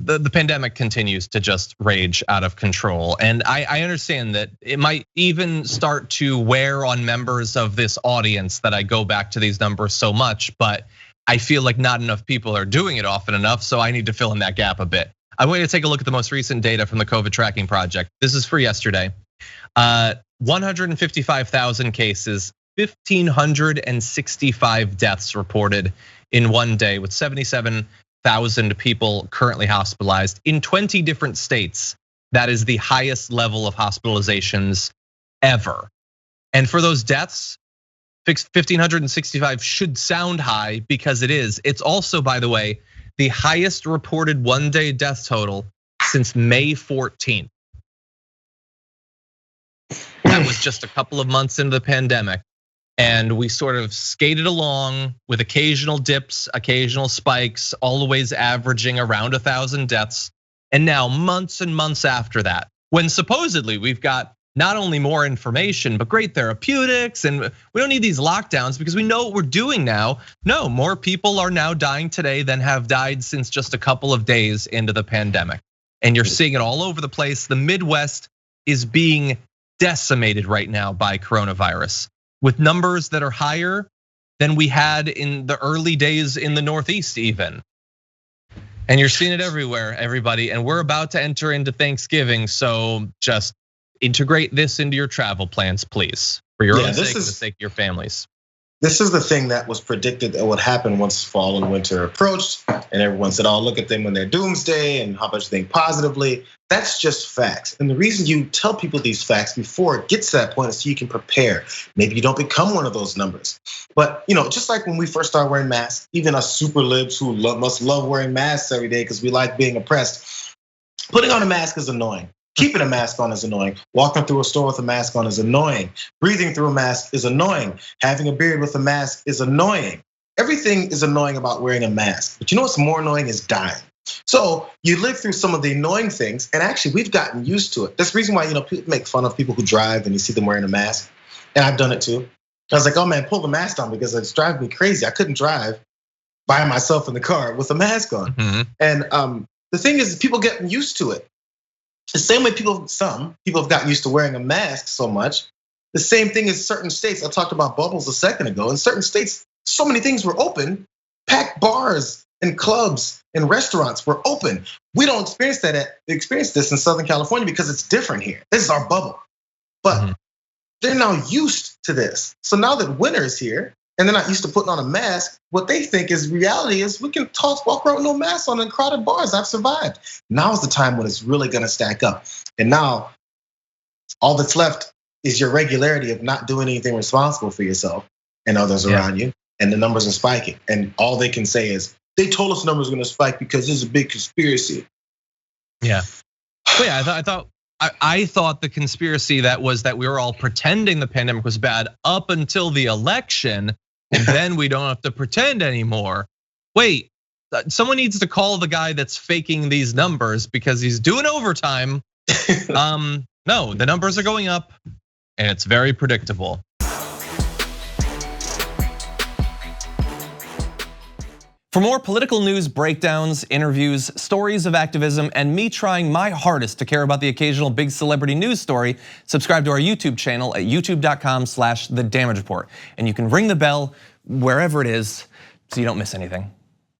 the pandemic continues to just rage out of control. And I understand that it might even start to wear on members of this audience that I go back to these numbers so much, but I feel like not enough people are doing it often enough, so I need to fill in that gap a bit. I want you to take a look at the most recent data from the COVID tracking project. This is for yesterday. 155,000 cases, 1,565 deaths reported in one day, with 77,000 people currently hospitalized in 20 different states. That is the highest level of hospitalizations ever. And for those deaths, 1,565 should sound high because it is. It's also, by the way, the highest reported one-day death total since May 14th. That was just a couple of months into the pandemic. And we sort of skated along with occasional dips, occasional spikes, always averaging around 1,000 deaths. And now months and months after that, when supposedly we've got not only more information, but great therapeutics, and we don't need these lockdowns because we know what we're doing now. No, more people are now dying today than have died since just a couple of days into the pandemic. And you're seeing it all over the place. The Midwest is being decimated right now by coronavirus, with numbers that are higher than we had in the early days in the Northeast even. And you're seeing it everywhere, everybody. And we're about to enter into Thanksgiving, so just integrate this into your travel plans, please, for your own sake and the sake of your families. This is the thing that was predicted that would happen once fall and winter approached, and everyone said, "Oh, look at them when they're doomsday and how much they think positively." That's just facts. And the reason you tell people these facts before it gets to that point is so you can prepare. Maybe you don't become one of those numbers. But just like when we first started wearing masks, even us super libs who must love wearing masks every day because we like being oppressed, putting on a mask is annoying. Keeping a mask on is annoying. Walking through a store with a mask on is annoying. Breathing through a mask is annoying. Having a beard with a mask is annoying. Everything is annoying about wearing a mask. But you know what's more annoying is dying. So you live through some of the annoying things, and actually we've gotten used to it. That's the reason why people make fun of people who drive and you see them wearing a mask. And I've done it too. I was like, oh man, pull the mask on because it's driving me crazy. I couldn't drive by myself in the car with a mask on. Mm-hmm. And the thing is, people getting used to it. The same way some people have gotten used to wearing a mask so much. The same thing as certain states. I talked about bubbles a second ago. In certain states, so many things were open. Packed bars and clubs and restaurants were open. We don't experience this in Southern California because it's different here. This is our bubble. But they're now used to this. So now that winter is here and they're not used to putting on a mask, what they think is reality is we can walk around with no mask on in crowded bars. I've survived. Now is the time when it's really gonna stack up. And now all that's left is your regularity of not doing anything responsible for yourself and others around you. And the numbers are spiking. And all they can say is, they told us numbers are gonna spike because there's a big conspiracy. Yeah. Well, yeah, I thought the conspiracy that was that we were all pretending the pandemic was bad up until the election, and then we don't have to pretend anymore. Wait, someone needs to call the guy that's faking these numbers because he's doing overtime. No, the numbers are going up and it's very predictable. For more political news, breakdowns, interviews, stories of activism, and me trying my hardest to care about the occasional big celebrity news story, subscribe to our YouTube channel at youtube.com/The Damage Report. And you can ring the bell wherever it is so you don't miss anything.